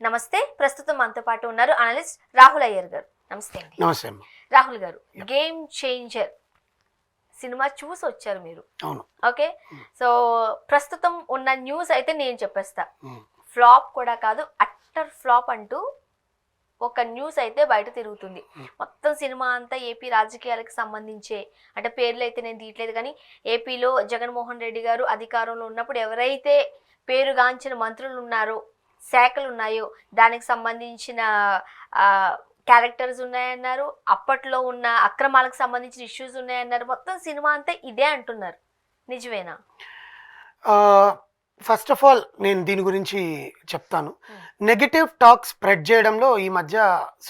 నమస్తే. ప్రస్తుతం మనతో పాటు ఉన్నారు అనలిస్ట్ రాహుల్ అయ్యర్ గారు. నమస్తే అండి. నమస్తే అమ్మ. రాహుల్ గారు, గేమ్ చేంజర్ సినిమా చూసి వచ్చారు మీరు. అవును. ఓకే, సో ప్రస్తుతం ఉన్న న్యూస్ అయితే నేను చెప్పేస్తా. ఫ్లాప్ కూడా కాదు, అట్టర్ ఫ్లాప్ అంటూ ఒక న్యూస్ అయితే బయట తిరుగుతుంది. మొత్తం సినిమా అంతా ఏపీ రాజకీయాలకు సంబంధించే, అంటే పేర్లు అయితే నేను తీయట్లేదు కానీ ఏపీలో జగన్మోహన్ రెడ్డి గారు అధికారంలో ఉన్నప్పుడు ఎవరైతే పేరుగాంచిన మంత్రులు ఉన్నారో, శాఖలు ఉన్నాయో దానికి సంబంధించిన క్యారెక్టర్స్ ఉన్నాయన్నారు. అప్పట్లో ఉన్న అక్రమాలకు సంబంధించిన ఇష్యూస్ ఉన్నాయన్నారు. మొత్తం సినిమా అంతా ఇదే అంటున్నారు. నిజమేనా? ఫస్ట్ ఆఫ్ ఆల్ నేను దీని గురించి చెప్తాను. నెగటివ్ టాక్ స్ప్రెడ్ చేయడంలో ఈ మధ్య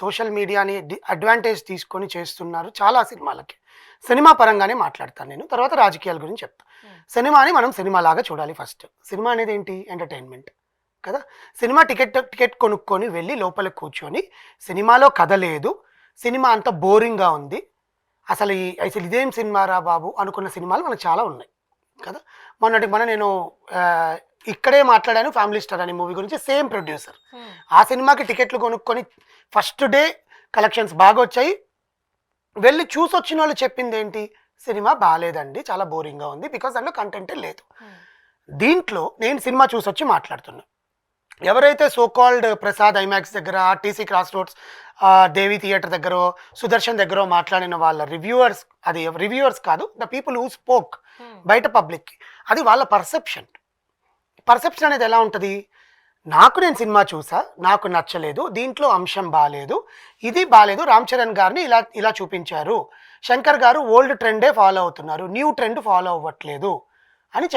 సోషల్ మీడియాని అడ్వాంటేజ్ తీసుకొని చేస్తున్నారు చాలా సినిమాలకి. సినిమా పరంగానే మాట్లాడతాను నేను, తర్వాత రాజకీయాల గురించి చెప్తాను. సినిమాని మనం సినిమా లాగా చూడాలి. ఫస్ట్ సినిమా అనేది ఏంటి? ఎంటర్టైన్మెంట్ కదా. సినిమా టికెట్ కొనుక్కొని వెళ్ళి లోపలికి కూర్చొని సినిమాలో కథ లేదు, సినిమా అంతా బోరింగ్గా ఉంది, అసలు ఇదేం సినిమా రా బాబు అనుకున్న సినిమాలు మనకు చాలా ఉన్నాయి కదా. మొన్న నేను ఇక్కడే మాట్లాడాను ఫ్యామిలీ స్టార్ అనే మూవీ గురించి. Same producer. ఆ సినిమాకి టికెట్లు కొనుక్కొని ఫస్ట్ డే కలెక్షన్స్ బాగా వచ్చాయి. వెళ్ళి చూసి వచ్చిన వాళ్ళు చెప్పింది ఏంటి? సినిమా బాగాలేదండి, చాలా బోరింగ్గా ఉంది, బికాస్ దాంట్లో కంటెంటే లేదు. దీంట్లో నేను సినిమా చూసి వచ్చి మాట్లాడుతున్నా. ఎవరైతే సోకాల్డ్ ప్రసాద్ ఐమాక్స్ దగ్గర, ఆర్టీసీ క్రాస్ రోడ్స్, దేవి థియేటర్ దగ్గర, సుదర్శన్ దగ్గర మాట్లాడిన వాళ్ళ రివ్యూవర్స్, అది రివ్యూవర్స్ కాదు, ద పీపుల్ హూ స్పోక్ బయట పబ్లిక్కి, అది వాళ్ళ పర్సెప్షన్ అనేది ఎలా ఉంటుంది? నేను సినిమా చూసా, నాకు నచ్చలేదు, దీంట్లో అంశం బాగాలేదు, ఇది బాగాలేదు, రామ్ చరణ్ గారిని ఇలా చూపించారు, శంకర్ గారు ఓల్డ్ ట్రెండే ఫాలో అవుతున్నారు, న్యూ ట్రెండ్ ఫాలో అవ్వట్లేదు అని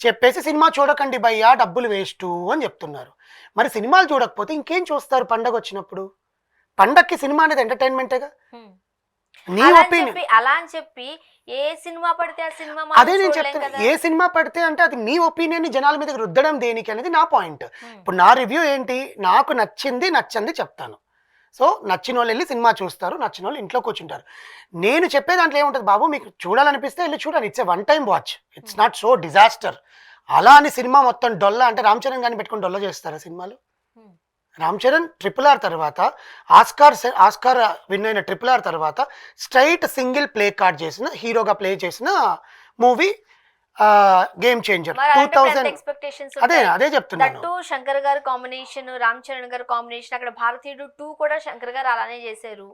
చెప్పేసి సినిమా చూడకండి భయ్యా, డబ్బులు వేస్ట్ అని చెప్తున్నారు. మరి సినిమాలు చూడకపోతే ఇంకేం చూస్తారు? పండగ వచ్చినప్పుడు పండగకి సినిమా అనేది ఎంటర్టైన్మెంటేగా. నీ ఒపీనియన్ అలా అని చెప్పి ఏ సినిమా పడితే ఆ సినిమా, అదే నేను చెప్తాను. ఏ సినిమా పడితే అంటే అది నీ ఒపీనియన్ ని జనాల మీద రుద్దడం దేనికి అనేది నా పాయింట్. ఇప్పుడు నా రివ్యూ ఏంటి? నాకు నచ్చింది చెప్తాను. సో నచ్చిన వాళ్ళు వెళ్ళి సినిమా చూస్తారు, నచ్చిన వాళ్ళు ఇంట్లో కూర్చుంటారు. నేను చెప్పే దాంట్లో ఏముంటుంది బాబు, మీకు చూడాలనిపిస్తే వెళ్ళి చూడాలి. It's a one time watch, it's not so disaster. అలా అని సినిమా మొత్తం డొల్లా అంటే రామ్ చరణ్ గారిని పెట్టుకుని డొల్లా చేస్తారా సినిమాలు? రామ్ చరణ్ RRR తర్వాత ఆస్కార్ విన్ అయిన RRR తర్వాత స్ట్రైట్ సింగిల్ ప్లే కార్డ్ చేసిన హీరోగా ప్లే చేసిన మూవీ గేమ్ చేంజర్. 2000 అదే చెప్తున్నాను. శంకర్ గారు కాంబినేషన్, రామ్ చరణ్ గారు కాంబినేషన్, అక్కడ భారతీయుడు 2 కూడా శంకర్ గారు అలానే చేశారు.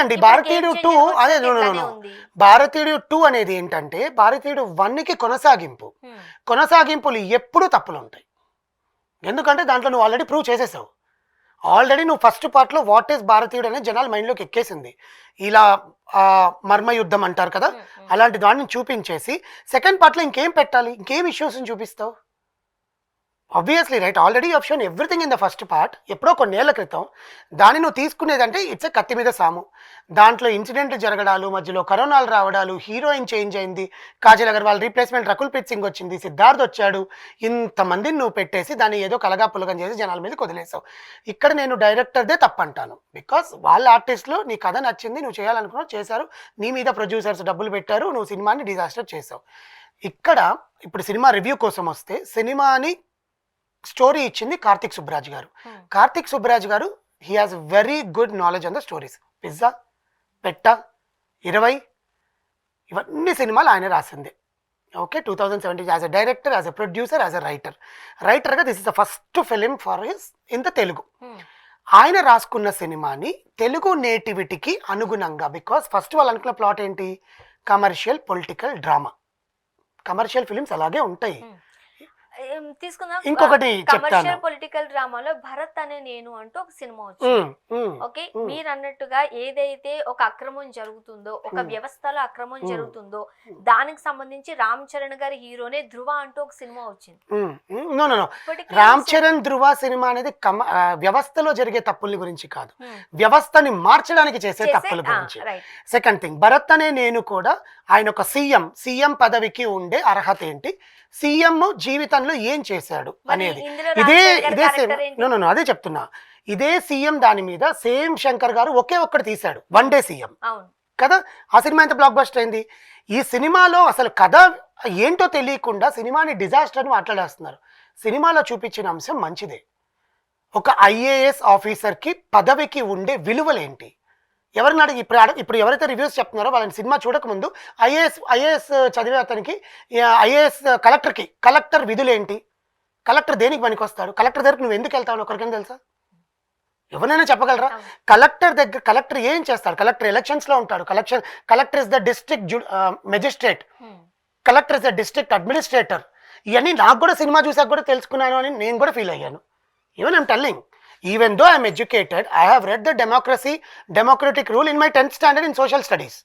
అండి భారతీయుడు 2 అదే భారతీయుడు 2 అనేది ఏంటంటే భారతీయుడు 1కి కొనసాగింపులు ఎప్పుడూ తప్పులు ఉంటాయి. ఎందుకంటే దాంట్లో నువ్వు ఆల్రెడీ ప్రూవ్ చేసేసావు. ఆల్రెడీ నువ్వు ఫస్ట్ పార్ట్లో వాట్ ఈస్ భారతీయుడు అనేది జనాల మైండ్లోకి ఎక్కేసింది. ఇలా మర్మయుద్ధం అంటారు కదా, అలాంటి దాన్ని చూపించేసి సెకండ్ పార్ట్లో ఇంకేం పెట్టాలి? ఇంకేం ఇష్యూస్ని చూపిస్తావు? Obviously right, already you have shown everything in the first part. ఎప్పుడో కొన్నేళ్ల క్రితం. దాన్ని నువ్వు తీసుకునేదంటే ఇట్స్ ఎ కత్తి మీద సాము. దాంట్లో ఇన్సిడెంట్లు జరగడాలు, మధ్యలో కరోనాలు రావడాలు, హీరోయిన్ చేంజ్ అయింది, కాజల్ అగర్వాల్ రీప్లేస్మెంట్ రకుల్ ప్రీత్ సింగ్ వచ్చింది, సిద్ధార్థ్ వచ్చాడు, ఇంతమందిని నువ్వు పెట్టేసి దాన్ని ఏదో కలగా పులగం చేసి జనాల మీద వదిలేసావు. ఇక్కడ నేను డైరెక్టర్దే తప్పంటాను. బికాస్ వాళ్ళ ఆర్టిస్టులు నీ కథ నచ్చింది, నువ్వు చేయాలనుకున్నావు, చేశారు, నీ మీద ప్రొడ్యూసర్స్ డబ్బులు పెట్టారు, నువ్వు సినిమాని డిజాస్టర్ చేసావు. ఇక్కడ ఇప్పుడు సినిమా రివ్యూ కోసం వస్తే సినిమాని స్టోరీ ఇచ్చింది కార్తిక్ సుబ్బరాజ్ గారు. Karthik Subbaraj garu he has very good knowledge on the stories. Pizza, Petta, 20 ఇవన్నీ సినిమాలు ఆయన రాసింది. Okay, 2017 as a director, as a producer, as a రైటర్గా this is the first film for his in the Telugu. ఆయన రాసుకున్న సినిమాని తెలుగు నేటివిటీకి అనుగుణంగా, బికాస్ ఫస్ట్ వాళ్ళు అనుకున్న ప్లాట్ ఏంటి? Commercial political drama. Commercial films అలాగే ఉంటాయి. తీసుకుందాం. ఇంకొకటి కమర్షియల్ పొలిటికల్ డ్రామాలో భరత్ అనే నేను అంటూ ఒక సినిమా వచ్చింది. ఓకే, మీరు అన్నట్టుగా ఏదైతే ఒక అక్రమం జరుగుతుందో, ఒక వ్యవస్థలో అక్రమం జరుగుతుందో దానికి సంబంధించి రామ్ చరణ్ గారి హీరోనే ధృవ అంటూ ఒక సినిమా వచ్చింది. రామ్ చరణ్ ధృవ సినిమా అనేది వ్యవస్థలో జరిగే తప్పుల గురించి కాదు, వ్యవస్థని మార్చడానికి చేసే తప్పుల గురించి. సెకండ్ థింగ్, భరత్ అనే నేను కూడా ఆయన ఒక సీఎం పదవికి ఉండే అర్హత ఏంటి, సీఎం జీవితంలో ఏం చేశాడు అనేది. అదే చెప్తున్నా. ఇదే సీఎం దాని మీద సేమ్ శంకర్ గారు ఒక్కటి తీశాడు, వన్ డే సీఎం కదా. ఆ సినిమా ఎంత బ్లాక్ బస్టర్ అయింది. ఈ సినిమాలో అసలు కథ ఏంటో తెలియకుండా సినిమాని డిజాస్టర్ అని మాట్లాడేస్తున్నారు. సినిమాలో చూపించిన అంశం మంచిదే. ఒక ఐఏఎస్ ఆఫీసర్కి పదవికి ఉండే విలువలేంటి? ఎవరిని అడిగి ఇప్పుడు ఎవరైతే రివ్యూస్ చెప్తున్నారో వాళ్ళని సినిమా చూడకముందు ఐఏఎస్ చదివే అతనికి ఐఏఎస్ కలెక్టర్ విధులేంటి, కలెక్టర్ దేనికి పనికొస్తాడు, కలెక్టర్ దగ్గరికి నువ్వు ఎందుకు వెళ్తావు ఒకరికైనా తెలుసా? ఎవరైనా చెప్పగలరా? కలెక్టర్ ఏం చేస్తాడు? కలెక్టర్ ఎలక్షన్స్లో ఉంటాడు. Collector is the district magistrate, collector is the district administrator. ఇవన్నీ నాకు కూడా సినిమా చూసాక కూడా తెలుసుకున్నాను అని నేను కూడా ఫీల్ అయ్యాను. Even I'm telling, even though I'm educated, I have read the democratic rule in my 10th standard in social studies,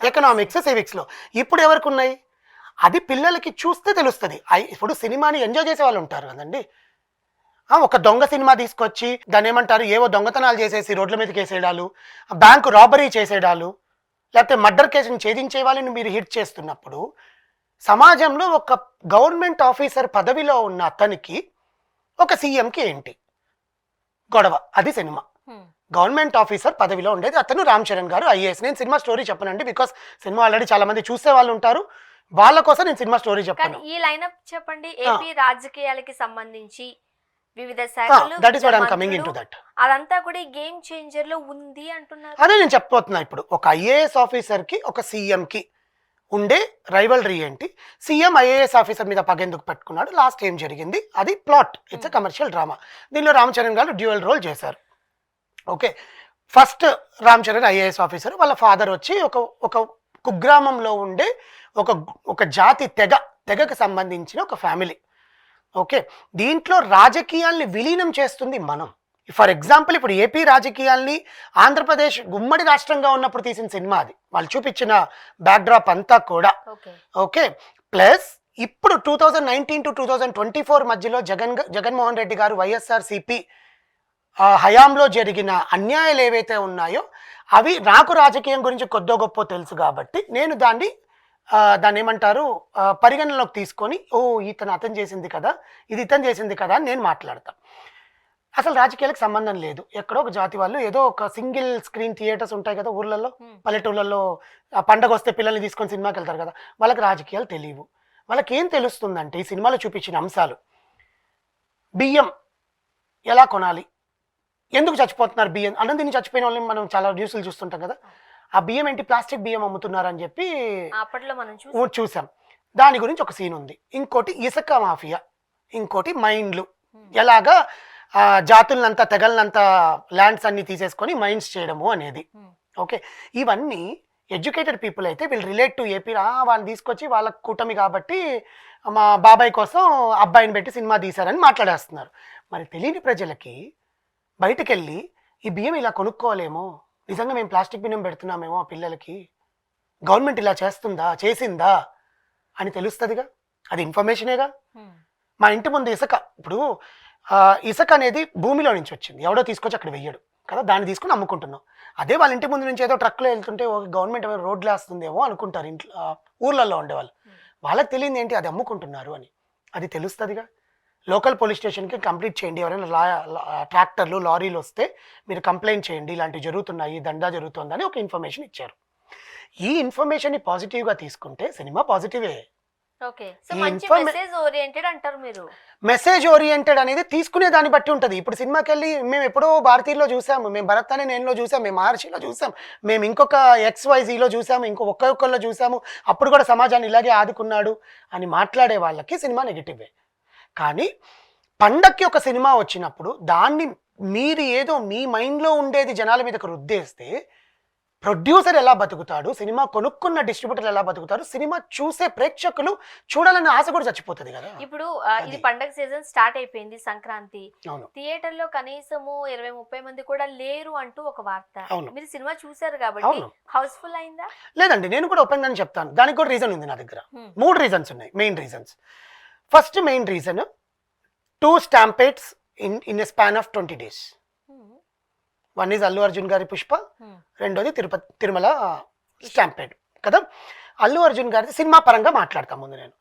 economics, సివిక్స్లో. ఇప్పుడు ఎవరికి ఉన్నాయి? అది పిల్లలకి చూస్తే తెలుస్తుంది. ఇప్పుడు సినిమాని ఎంజాయ్ చేసే వాళ్ళు ఉంటారు కదండి. ఒక దొంగ సినిమా తీసుకొచ్చి దాన్ని ఏమంటారు, ఏవో దొంగతనాలు చేసేసి రోడ్ల మీదకి వేసేయడాలు, బ్యాంకు రాబరీ చేసేయడాలు, లేకపోతే మర్డర్ కేసుని ఛేదించే వాళ్ళని మీరు హిట్ చేస్తున్నప్పుడు సమాజంలో ఒక గవర్నమెంట్ ఆఫీసర్ పదవిలో ఉన్న అతనికి ఒక సీఎంకి ఏంటి గొడవ? అది సినిమా. గవర్నమెంట్ ఆఫీసర్ పదవిలో ఉండేది అతను రామ్ చరణ్ గారు ఐఏఎస్. నేను సినిమా స్టోరీ చెప్పనండి, బికాస్ సినిమా ఆల్రెడీ చాలా మంది చూసే వాళ్ళు ఉంటారు, వాళ్ళ కోసం నేను సినిమా స్టోరీ చెప్పాను. ఈ లైనప్ చెప్పండి. ఏపీ రాజకీయాలకి సంబంధించి వివిధ శాఖలు, that is what I am coming into that. అదంతా కూడా ఈ గేమ్ చేంజర్ లో ఉంది అంటున్నారు. అదే నేను చెప్పబోతున్నా. ఇప్పుడు ఒక ఐఏఎస్ ఆఫీసర్ కి ఒక సీఎం కి ఉండే రైవల్రీ ఏంటి, సీఎం ఐఏఎస్ ఆఫీసర్ మీద పగెందుకు పెట్టుకున్నాడు, లాస్ట్ ఏం జరిగింది, అది plot. It's a commercial drama. దీనిలో రామ్ చరణ్ గారు డ్యూయల్ రోల్ చేశారు. Okay, first Ram Charan IAS officer, వాళ్ళ ఫాదర్ వచ్చి ఒక కుగ్రామంలో ఉండే ఒక జాతి తెగకు సంబంధించిన ఒక ఫ్యామిలీ. ఓకే, దీంట్లో రాజకీయాల్ని విలీనం చేస్తుంది మనం. ఫర్ ఎగ్జాంపుల్, ఇప్పుడు ఏపీ రాజకీయాల్ని ఆంధ్రప్రదేశ్ గుమ్మడి రాష్ట్రంగా ఉన్నప్పుడు తీసిన సినిమా అది. వాళ్ళు చూపించిన బ్యాక్డ్రాప్ అంతా కూడా. ఓకే, ప్లస్ ఇప్పుడు 2019 to 2024 మధ్యలో జగన్మోహన్ రెడ్డి గారు వైఎస్ఆర్సీపీ హయాంలో జరిగిన అన్యాయాలు ఏవైతే ఉన్నాయో అవి నాకు రాజకీయం గురించి కొద్దో గొప్ప తెలుసు కాబట్టి నేను దాన్ని ఏమంటారు పరిగణనలోకి తీసుకొని, అతను చేసింది కదా, ఇది ఇతను చేసింది కదా అని నేను మాట్లాడతాను. అసలు రాజకీయాలకు సంబంధం లేదు. ఎక్కడో ఒక జాతి వాళ్ళు ఏదో ఒక సింగిల్ స్క్రీన్ థియేటర్స్ ఉంటాయి కదా ఊర్లలో, పల్లెటూళ్ళల్లో పండగ వస్తే పిల్లల్ని తీసుకొని సినిమాకి వెళ్తారు కదా, వాళ్ళకి రాజకీయాలు తెలియవు. వాళ్ళకి ఏం తెలుస్తుందంటే ఈ సినిమాలో చూపించిన అంశాలు, బియ్యం ఎలా కొనాలి, ఎందుకు చచ్చిపోతున్నారు బియ్యం, అన్నం తిని చచ్చిపోయిన వాళ్ళని మనం చాలా న్యూస్లు చూస్తుంటాం కదా, ఆ బియ్యం ఏంటి ప్లాస్టిక్ బియ్యం అమ్ముతున్నారని చెప్పి అప్పట్లో మనం చూసాం. దాని గురించి ఒక సీన్ ఉంది. ఇంకోటి ఇసుక మాఫియా, ఇంకోటి మైండ్లు, ఎలాగా జాతులనంతా తెగలనంతా ల్యాండ్స్ అన్ని తీసేసుకొని మైన్స్ చేయడము అనేది. ఓకే, ఇవన్నీ ఎడ్యుకేటెడ్ పీపుల్ అయితే వీళ్ళు రిలేట్ టు ఏపీ. వాళ్ళని తీసుకొచ్చి వాళ్ళ కూటమి కాబట్టి మా బాబాయ్ కోసం అబ్బాయిని పెట్టి సినిమా తీశారని మాట్లాడేస్తున్నారు. మరి తెలియని ప్రజలకి బయటకు వెళ్ళి ఈ బియ్యం ఇలా కొనుక్కోలేమో, నిజంగా మేము ప్లాస్టిక్ బియ్యం పెడుతున్నామేమో ఆ పిల్లలకి, గవర్నమెంట్ ఇలా చేసిందా అని తెలుస్తుందిగా. అది ఇన్ఫర్మేషనేగా. మా ఇంటి ముందు ఇసుక, ఇప్పుడు ఇసుక అనేది భూమిలో నుంచి వచ్చింది, ఎవడో తీసుకొచ్చి అక్కడ వెయ్యడు కదా, దాన్ని తీసుకుని అమ్ముకుంటున్నాం. అదే వాళ్ళ ఇంటి ముందు నుంచి ఏదో ట్రక్లో వెళ్తుంటే గవర్నమెంట్ ఏమైనా రోడ్లు వేస్తుందేమో అనుకుంటారు ఇంట్లో ఊర్లలో ఉండేవాళ్ళు. వాళ్ళకి తెలియదు ఏంటి అది అమ్ముకుంటున్నారు అని, అది తెలుస్తుందిగా. లోకల్ పోలీస్ స్టేషన్కి కంప్లీట్ చేయండి, ఎవరైనా ట్రాక్టర్లు లారీలు వస్తే మీరు కంప్లైంట్ చేయండి, ఇలాంటివి జరుగుతున్నాయి, దందా జరుగుతుందని ఒక ఇన్ఫర్మేషన్ ఇచ్చారు. ఈ ఇన్ఫర్మేషన్ని పాజిటివ్గా తీసుకుంటే సినిమా పాజిటివే. మెసేజ్ ఓరియంటెడ్ అనేది తీసుకునే దాన్ని బట్టి ఉంటుంది. ఇప్పుడు సినిమాకి వెళ్ళి మేము ఎప్పుడో భారతీయులో చూసాము, మేము భరత్ అనే నేనులో చూసాము, మేము మహర్షిలో చూసాం, మేము ఇంకొక XYZలో చూసాము, ఒక్కొక్కరిలో చూసాము, అప్పుడు కూడా సమాజాన్ని ఇలాగే ఆదుకున్నాడు అని మాట్లాడే వాళ్ళకి సినిమా నెగిటివే. కానీ పండక్కి ఒక సినిమా వచ్చినప్పుడు దాన్ని మీరు ఏదో మీ మైండ్లో ఉండేది జనాల మీదకి రుద్దేస్తే ప్రొడ్యూసర్ ఎలా బతుకుతాడు, సినిమా కొనుక్కున్న డిస్ట్రిబ్యూటర్ ఎలా బతుకుతారు, సినిమా చూసే ప్రేక్షకులు చూడాలనే ఆశ కూడా చచ్చిపోతుంది కదా. ఇప్పుడు ఇది పండగ సీజన్ స్టార్ట్ అయిపోయింది, సంక్రాంతి. థియేటర్ లో కనీసము 20-30 మంది కూడా లేరు అంటూ ఒక వార్త. మీరు సినిమా చూసారు కాబట్టి హౌస్ఫుల్ అయిందా? లేదండి, నేను కూడా ఓపెన్ గానే చెప్తాను. దానికి కూడా రీజన్ ఉంది నా దగ్గర. 3 రీజన్స్ ఉన్నాయి, main reasons. First main reason, 2 stampedes in a span of 20 days. One is Allu Arjun గారి పుష్ప, రెండోది తిరుమల స్టాంపేడ్ కదా. అల్లు అర్జున్ గారి సినిమా పరంగా మాట్లాడతాం ముందు. నేను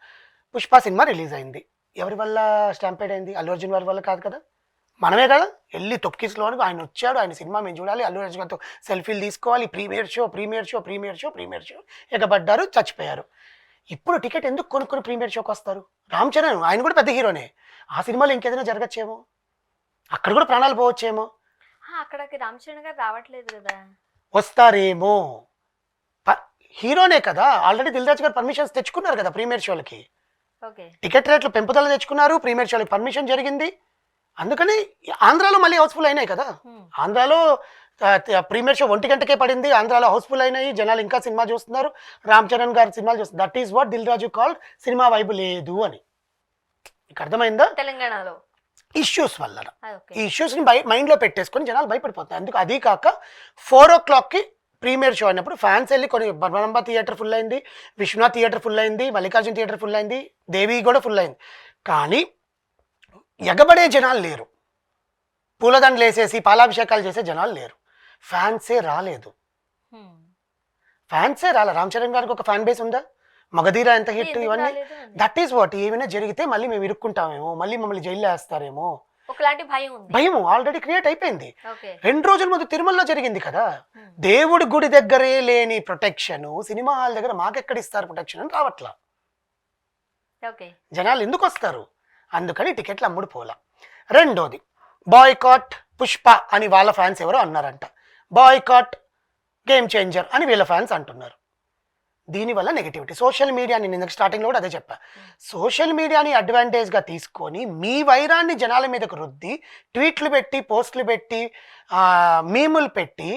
పుష్ప సినిమా రిలీజ్ అయింది, ఎవరి వల్ల స్టాంపేడ్ అయింది? అల్లు అర్జున్ గారి వల్ల కాదు కదా, మనమే కదా వెళ్ళి తొక్కిస్లో ఆయన వచ్చాడు, ఆయన సినిమా మేము చూడాలి, అల్లు అర్జున్ గారితో సెల్ఫీలు తీసుకోవాలి, ప్రీమియర్ షో ఎగబడ్డారు, చచ్చిపోయారు. ఇప్పుడు టికెట్ ఎందుకు కొనుక్కొని ప్రీమియర్ షోకి వస్తారు? రామ్ చరణ్ ఆయన కూడా పెద్ద హీరోనే, ఆ సినిమాలో ఇంకేదైనా జరగచ్చేమో. అక్కడ కూడా ప్రాణాలు పోవచ్చేమో, అక్కడికి రామ్ చరణ్ గారు రావట్లేదు కదా. వస్తారేమో. హీరోనే కదా, ఆల్రెడీ దిల్ రాజు గారు పర్మిషన్స్ తెచ్చుకున్నారు కదా ప్రీమియర్ షోలకి. ఓకే. టికెట్ రేట్లు పెంపుదల తెచ్చుకున్నారు, ప్రీమియర్ షోలకి పర్మిషన్ జరిగింది. అందుకని ఆంధ్రాలో మళ్ళీ హౌస్ఫుల్ అయినాయి కదా. ఆంధ్రాలో ప్రీమియర్ షో 1 గంటకే పడింది, ఆంధ్రాలో హౌస్ఫుల్ అయినాయి, జనాలు ఇంకా సినిమా చూస్తున్నారు, రామ్ చరణ్ గారి సినిమాలు చూస్తున్నారు. That is what Dil Raju called cinema vibe లేదు అని. మీకు అర్థమైందా? తెలంగాణలో ఇష్యూస్ వల్ల ఓకే. ఈ ఇష్యూస్ని మైండ్లో పెట్టేసుకొని జనాలు భయపడిపోతారు. అందుకు అది కాక 4 o'clockకి ప్రీమియర్ షో అయినప్పుడు ఫ్యాన్స్ వెళ్ళి కొన్ని బ్రహ్మ థియేటర్ ఫుల్ అయింది, విశ్వనాథ్ థియేటర్ ఫుల్ అయింది, మల్లికార్జున థియేటర్ ఫుల్ అయింది, దేవి కూడా ఫుల్ అయింది. కానీ ఎగబడే జనాలు లేరు, పూలదండలు వేసేసి పాలాభిషేకాలు చేసే జనాలు లేరు. ఫ్యాన్సే రాలేదు, ఫ్యాన్సే రాలే. రామ్ చరణ్ గారికి ఒక ఫ్యాన్ బేస్ ఉందా? మగధీర ఎంత హిట్, ఎందుకు ఇవన్నీ. రాలేదు అని? That is what. ఏమైనా జరిగితే మళ్ళీ మేము ఇరుక్కుంటామేమో, మళ్ళీ మమ్మల్ని జైల్లో వేస్తారేమో, ఒకలాంటి భయం ఉంది. భయం ఆల్రెడీ క్రియేట్ అయిపోయింది. ఓకే. 2 రోజుల ముందు తిరుమలలో జరిగింది కదా. దేవుడి గుడి దగ్గరే లేని ప్రొటెక్షన్ సినిమా హాల్ దగ్గర మాకెక్కడ ఇస్తారు ప్రొటెక్షన్ అని రావట్లా. ఓకే. జనాలు ఎందుకు వస్తారు? అందుకని టికెట్లు అమ్ముడు పోలా. రెండోది బాయ్కాట్ పుష్ప అని వాళ్ళ ఫ్యాన్స్ ఎవరో అన్నారంట, బాయ్కాట్ గేమ్ చేంజర్ అని వీళ్ళ ఫ్యాన్స్ అంటున్నారు. దీనివల్ల నెగిటివిటీ. సోషల్ మీడియాని నేను స్టార్టింగ్లో కూడా అదే చెప్పా, సోషల్ మీడియాని అడ్వాంటేజ్గా తీసుకొని మీ వైరాన్ని జనాల మీదకు రుద్ది ట్వీట్లు పెట్టి, పోస్టులు పెట్టి, మీములు పెట్టి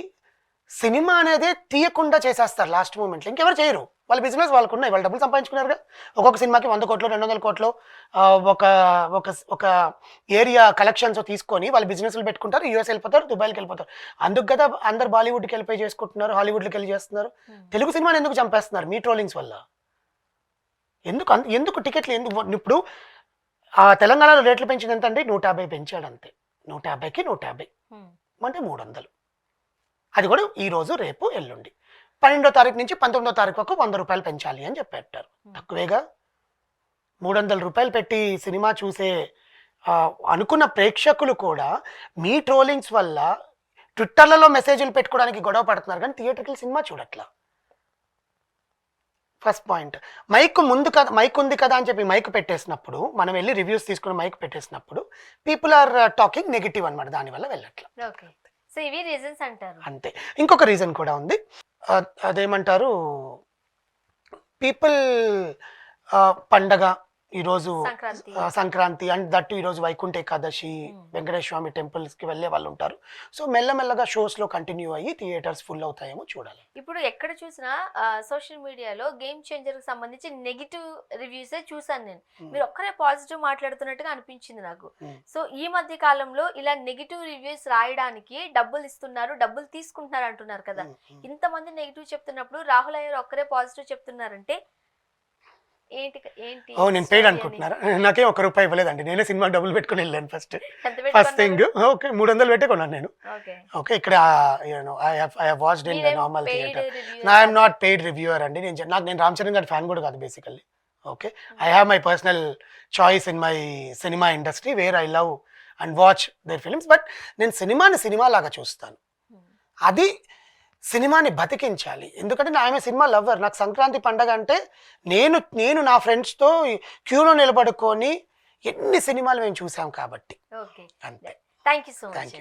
సినిమా అనేదే తీయకుండా చేసేస్తారు లాస్ట్ మూమెంట్లో. ఇంకెవరు చేయరు, వాళ్ళ బిజినెస్ వాళ్ళకు ఉన్నాయి, వాళ్ళు డబ్బులు సంపాదించుకున్నారుగా. ఒక్కొక్క సినిమాకి 100 కోట్లు 200 కోట్లు ఒక ఒక ఒక ఏరియా కలెక్షన్స్ తీసుకొని వాళ్ళు బిజినెస్లు పెట్టుకుంటారు, యూఎస్ వెళ్ళిపోతారు, దుబాయ్కి వెళ్ళిపోతారు. అందుకు కదా అందరు బాలీవుడ్కి వెళ్ళిపోయి చేసుకుంటున్నారు, హాలీవుడ్కి వెళ్ళి చేస్తున్నారు. తెలుగు సినిమాని ఎందుకు చంపేస్తున్నారు? మీ ట్రోలింగ్స్ వల్ల. ఎందుకు టికెట్లు ఎందుకు? ఇప్పుడు తెలంగాణలో రేట్లు పెంచింది ఎంత అంటే 150 పెంచాడు అంతే. 150కి 150 అంటే 300. అది కూడా ఈరోజు రేపు ఎల్లుండి 12వ తారీఖు నుంచి 19వ తారీఖు వరకు 100 రూపాయలు పెంచాలి అని చెప్పారు. తక్కువేగా. 300 రూపాయలు పెట్టి సినిమా చూసే అనుకున్న ప్రేక్షకులు కూడా మీ ట్రోలింగ్స్ వల్ల ట్విట్టర్లలో మెసేజ్లు పెట్టుకోవడానికి గొడవ పడుతున్నారు, కానీ థియేటర్కి సినిమా చూడట్లా. First point. మైక్ ఉంది కదా అని చెప్పి మైక్ పెట్టేసినప్పుడు, మనం వెళ్ళి రివ్యూస్ తీసుకుని మైక్ పెట్టేసినప్పుడు పీపుల్ ఆర్ టాకింగ్ నెగిటివ్ అనమాట, దానివల్ల వెళ్ళట్లా. ఓకే. సో ఇవి రీజన్స్ అంటారు. అంతే. ఇంకొక రీజన్ కూడా ఉంది, అదేమంటారు, పీపుల్ పండగ ఈరోజు సంక్రాంతి అండ్ దట్టు ఈరోజు వైకుంఠ ఏకాదశి, వెంకటేశ్వర స్వామి టెంపుల్స్కి వెళ్ళే వాళ్ళు ఉంటారు. సో మెల్లమెల్లగా షోస్లో కంటిన్యూ అయ్యి థియేటర్స్ ఫుల్ అవుతాయేమో చూడాలి. ఇప్పుడు ఎక్కడ చూసినా సోషల్ మీడియాలో గేమ్ చేంజర్కి సంబంధించి నెగిటివ్ రివ్యూసే చూసాను నేను. మీరు ఒక్కరే పాజిటివ్ మాట్లాడుతున్నట్టుగా అనిపించింది నాకు. సో ఈ మధ్య కాలంలో ఇలా నెగిటివ్ రివ్యూస్ రాయడానికి డబ్బులు ఇస్తున్నారు, డబ్బులు తీసుకుంటున్నారు అంటున్నారు కదా. ఇంతమంది నెగిటివ్ చెప్తున్నప్పుడు రాహుల్ అయ్యర్ ఒక్కరే పాజిటివ్ చెప్తున్నారంటే ఏంటి? నేను పెయిడ్ అనుకుంటున్నారా? నాకే ₹1 ఇవ్వలేదండి, నేనే సినిమా డబ్బులు పెట్టుకుని వెళ్ళాను. ఫస్ట్ థింగ్ ఓకే 300 పెట్టే కొన్నాను నేను. ఓకే, ఇక్కడ I have watched in normal theatre. I am not paid reviewer అండి. నేను రామ్ చరణ్ గారి ఫ్యాన్ కూడా కాదు basically. Okay, I have my personal choice in my cinema industry where I love and watch their films. But నేను సినిమాని cinema లాగా చూస్తాను, అది సినిమాని బతికించాలి. ఎందుకంటే ఆమె సినిమా లవ్వర్. నాకు సంక్రాంతి పండగ అంటే నేను నా ఫ్రెండ్స్తో క్యూలో నిలబడుకొని ఎన్ని సినిమాలు మేము చూసాం కాబట్టి. ఓకే, అంతే. Thank you so much.